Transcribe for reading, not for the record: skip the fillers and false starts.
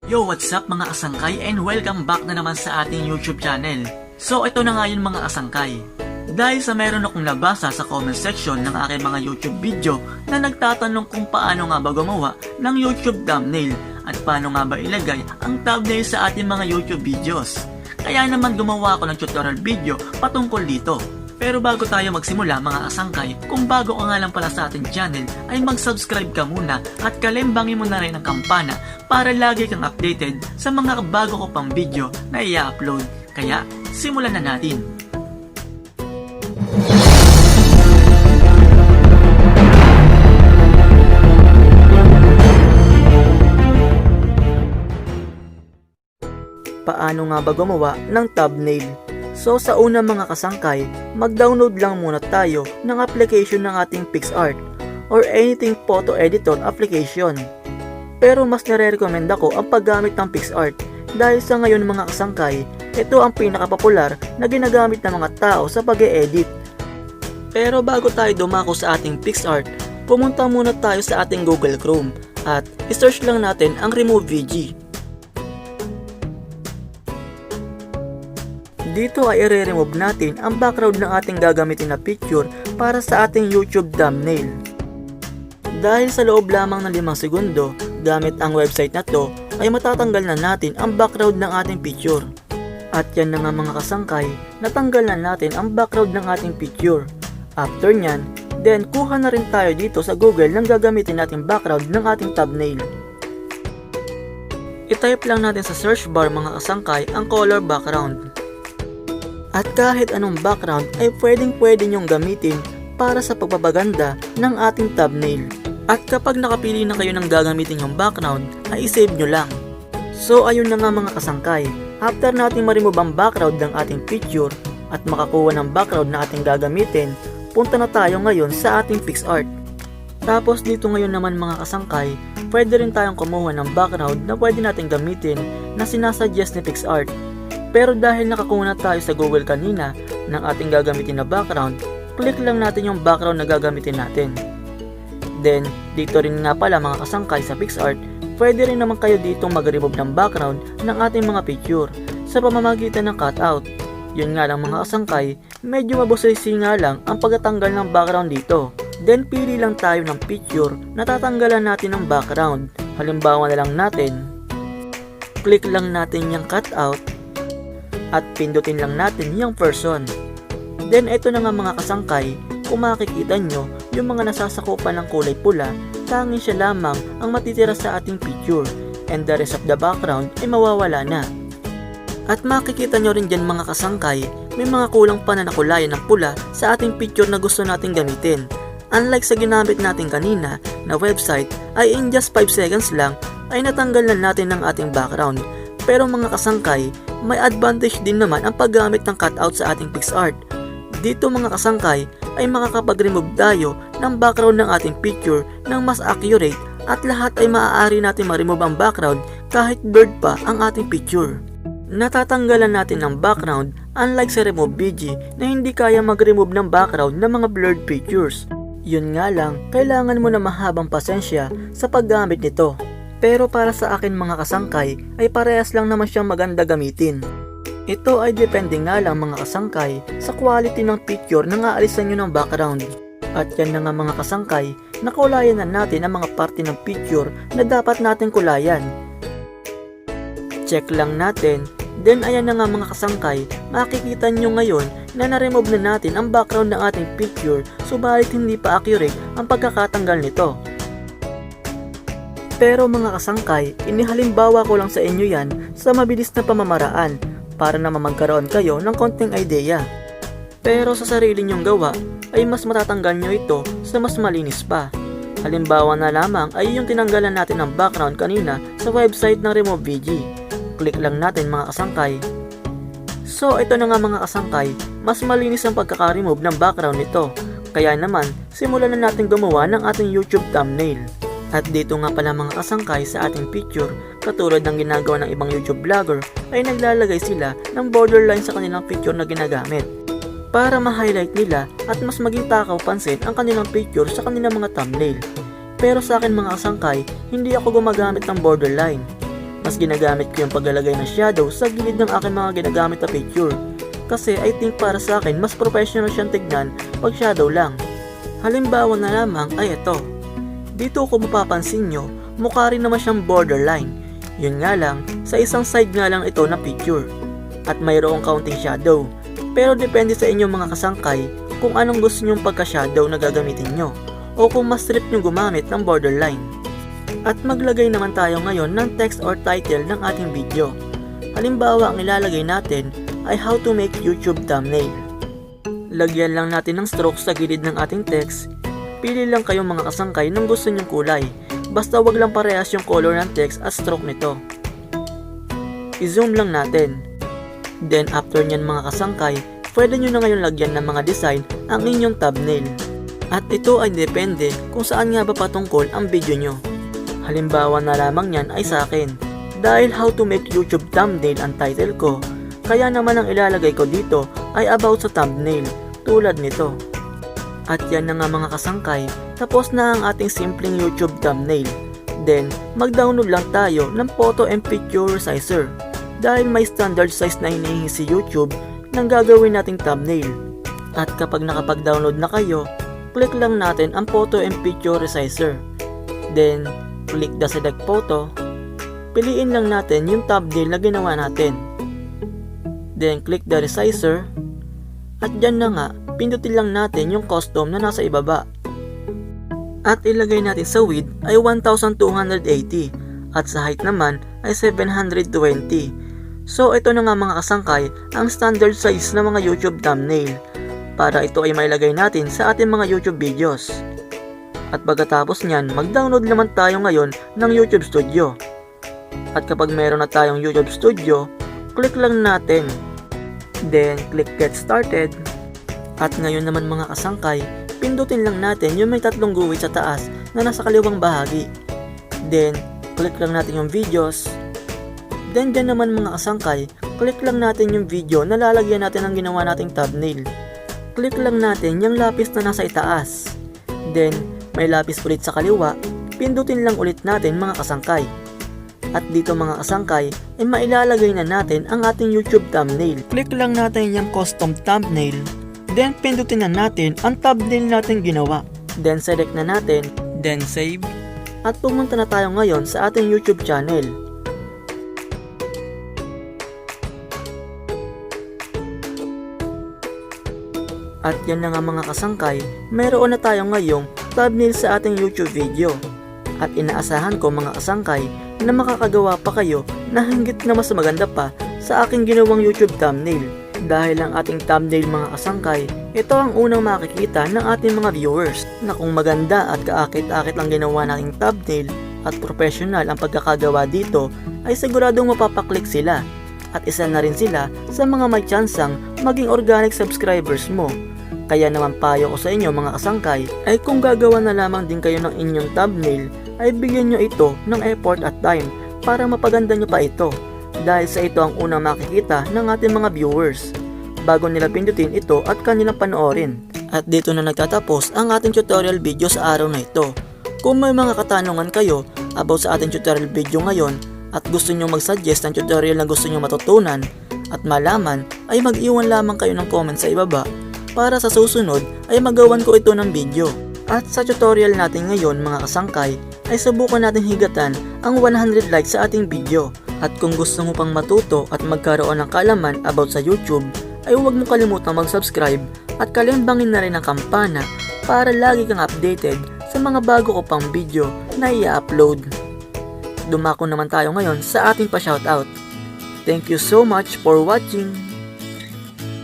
Yo, what's up mga kasangkay and welcome back na naman sa ating YouTube channel. So ito na nga yun mga kasangkay. Dahil sa meron akong nabasa sa comment section ng aking mga YouTube video na nagtatanong kung paano nga ba gumawa ng YouTube thumbnail at paano nga ba ilagay ang thumbnail sa ating mga YouTube videos. Kaya naman gumawa ako ng tutorial video patungkol dito. Pero bago tayo magsimula mga kasangkay, kung bago ka nga lang pala sa ating channel ay mag-subscribe ka muna at kalimbangin mo na rin ang kampana para lagi kang updated sa mga bago ko pang video na i-upload. Kaya simulan na natin. Paano nga ba gumawa ng thumbnail? So sa una mga kasangkay, mag-download lang muna tayo ng application ng ating picsart or anything photo editor application. Pero mas nare-recommend ako ang paggamit ng picsart dahil sa ngayon mga kasangkay, ito ang pinakapopular na ginagamit ng mga tao sa pag-e-edit. Pero bago tayo dumako sa ating picsart, pumunta muna tayo sa ating Google Chrome at i-search lang natin ang Remove VG. Dito ay i-remove natin ang background ng ating gagamitin na picture para sa ating YouTube thumbnail. Dahil sa loob lamang ng 5 segundo, gamit ang website na to, ay matatanggal na natin ang background ng ating picture. At yan na nga mga kasangkay, natanggal na natin ang background ng ating picture. After nyan, then kuha na rin tayo dito sa Google ng gagamitin nating background ng ating thumbnail. I-type lang natin sa search bar mga kasangkay ang color background. At kahit anong background ay pwedeng nyong gamitin para sa pagpapaganda ng ating thumbnail. At kapag nakapili na kayo ng gagamitin yung background, ay isave nyo lang. So ayun na nga mga kasangkay, after natin ma-remove ang background ng ating picture at makakuha ng background na ating gagamitin, punta na tayo ngayon sa ating picsart. Tapos dito ngayon naman mga kasangkay, pwede rin tayong kumuha ng background na pwede natin gamitin na sinasuggest ni picsart. Pero dahil nakakuha na tayo sa Google kanina ng ating gagamitin na background, click lang natin yung background na gagamitin natin. Then, dito rin nga pala mga kasangkay sa picsart, pwede rin naman kayo dito mag-remove ng background ng ating mga picture sa pamamagitan ng cutout. Yun nga lang mga kasangkay, medyo mabusisi nga lang ang pagtatanggal ng background dito. Then, pili lang tayo ng picture na tatanggalan natin ng background. Halimbawa na lang natin, click lang natin yung cutout at pindutin lang natin yung person. Then ito na nga mga kasangkay, kung makikita nyo yung mga nasasakupan ng kulay pula, tanging siya lamang ang matitira sa ating picture and the rest of the background ay mawawala na. At makikita nyo rin dyan mga kasangkay, may mga kulang pa na nakulayan ng pula sa ating picture na gusto nating gamitin. Unlike sa ginamit natin kanina na website ay in just 5 seconds lang ay natanggal na natin ang ating background. Pero mga kasangkay, may advantage din naman ang paggamit ng cutout sa ating picsart. Dito mga kasangkay ay makakapag-remove tayo ng background ng ating picture ng mas accurate at lahat ay maaari natin ma-remove ang background kahit blurred pa ang ating picture. Natatanggalan natin ng background unlike sa Remove VG na hindi kaya mag-remove ng background ng mga blurred pictures. Yun nga lang, kailangan mo na mahabang pasensya sa paggamit nito. Pero para sa akin mga kasangkay ay parehas lang naman siyang maganda gamitin. Ito ay depende nga lang mga kasangkay sa quality ng picture na aalisan nyo ng background. At yan na nga mga kasangkay, nakulayan na natin ang mga parte ng picture na dapat natin kulayan. Check lang natin, then ayan na nga mga kasangkay, makikita nyo ngayon na na-remove na natin ang background ng ating picture subalit hindi pa accurate ang pagkakatanggal nito. Pero mga kasangkay, inihalimbawa ko lang sa inyo yan sa mabilis na pamamaraan para naman magkaroon kayo ng konting idea. Pero sa sarili nyong gawa ay mas matatanggal nyo ito sa mas malinis pa. Halimbawa na lamang ay yung tinanggalan natin ng background kanina sa website ng Remove VG. Click lang natin mga kasangkay. So ito na nga mga kasangkay, mas malinis ang pagkaka-remove ng background nito. Kaya naman, simulan na natin gumawa ng ating YouTube thumbnail. At dito nga pala mga kasangkay sa ating picture, katulad ng ginagawa ng ibang YouTube vlogger, ay naglalagay sila ng borderline sa kanilang picture na ginagamit para ma-highlight nila at mas maging takaw pansin ang kanilang picture sa kanilang mga thumbnail. Pero sa akin mga kasangkay, hindi ako gumagamit ng borderline. Mas ginagamit ko yung paglalagay ng shadow sa gilid ng aking mga ginagamit na picture. Kasi I think para sa akin mas professional siyang tignan pag shadow lang. Halimbawa na lamang ay ito. Dito kung mapapansin nyo, mukha rin naman siyang borderline. Yun nga lang, sa isang side nga lang ito na picture. At mayroong kaunting shadow. Pero depende sa inyong mga kasangkay kung anong gusto nyong pagka-shadow na gagamitin nyo. O kung mas trip nyo gumamit ng borderline. At maglagay naman tayo ngayon ng text or title ng ating video. Halimbawa ang ilalagay natin ay how to make YouTube thumbnail. Lagyan lang natin ng stroke sa gilid ng ating text. Pili lang kayong mga kasangkay ng gusto nyong kulay. Basta wag lang parehas yung color ng text at stroke nito. I-zoom lang natin. Then after nyan mga kasangkay, pwede nyo na ngayon lagyan ng mga design ang inyong thumbnail. At ito ay depende kung saan nga ba patungkol ang video nyo. Halimbawa na lamang yan ay sa akin. Dahil how to make YouTube thumbnail ang title ko, kaya naman ang ilalagay ko dito ay about sa thumbnail, tulad nito. At yan na nga mga kasangkay, tapos na ang ating simpleng YouTube thumbnail. Then, mag-download lang tayo ng photo and picture resizer. Dahil may standard size na hinihingi si YouTube ng gagawin nating thumbnail. At kapag nakapag-download na kayo, click lang natin ang photo and picture resizer. Then, click the select photo. Piliin lang natin yung thumbnail na ginawa natin. Then, click the resizer. At dyan na nga, pindutin lang natin yung custom na nasa ibaba. At ilagay natin sa width ay 1280 at sa height naman ay 720. So ito na nga mga kasangkay ang standard size ng mga YouTube thumbnail para ito ay mailagay natin sa ating mga YouTube videos. At pagkatapos nyan, mag-download naman tayo ngayon ng YouTube Studio. At kapag meron na tayong YouTube Studio, click lang natin. Then, click Get Started. At ngayon naman mga kasangkay, pindutin lang natin yung may tatlong guhit sa taas na nasa kaliwang bahagi. Then, click lang natin yung videos. Then, dyan naman mga kasangkay, click lang natin yung video na lalagyan natin ng ginawa nating thumbnail. Click lang natin yung lapis na nasa itaas. Then, may lapis ulit sa kaliwa, pindutin lang ulit natin mga kasangkay. At dito mga kasangkay, ay mailalagay na natin ang ating YouTube thumbnail. Click lang natin yung custom thumbnail. Then pindutin na natin ang thumbnail natin ginawa. Then select na natin, then save. At pumunta na tayo ngayon sa ating YouTube channel. At yan na nga mga kasangkay, mayroon na tayo ngayong thumbnail sa ating YouTube video. At inaasahan ko mga kasangkay na makakagawa pa kayo na hinggit na mas maganda pa sa aking ginawang YouTube thumbnail. Dahil ang ating thumbnail mga kasangkay, ito ang unang makikita ng ating mga viewers na kung maganda at kaakit-akit ang ginawa nating thumbnail at professional ang pagkakagawa dito ay siguradong mapapaklik sila at isa na rin sila sa mga may tsansang maging organic subscribers mo. Kaya naman payo ko sa inyo mga kasangkay ay kung gagawa na lamang din kayo ng inyong thumbnail ay bigyan nyo ito ng effort at time para mapaganda nyo pa ito dahil sa ito ang unang makikita ng ating mga viewers bago nila pindutin ito at kanilang panoorin. At dito na nagtatapos ang ating tutorial video sa araw na ito. Kung may mga katanungan kayo about sa ating tutorial video ngayon at gusto nyo mag-suggest ng tutorial na gusto nyo matutunan at malaman ay mag-iwan lamang kayo ng comment sa ibaba para sa susunod ay magawan ko ito ng video. At sa tutorial natin ngayon mga kasangkay ay subukan natin higatan ang 100 likes sa ating video. At kung gusto mo pang matuto at magkaroon ng kaalaman about sa YouTube ay huwag mo kalimutang mag-subscribe at kalimbangin na rin ang kampana para lagi kang updated sa mga bago ko pang video na i-upload. Dumako naman tayo ngayon sa ating pa-shoutout. Thank you so much for watching!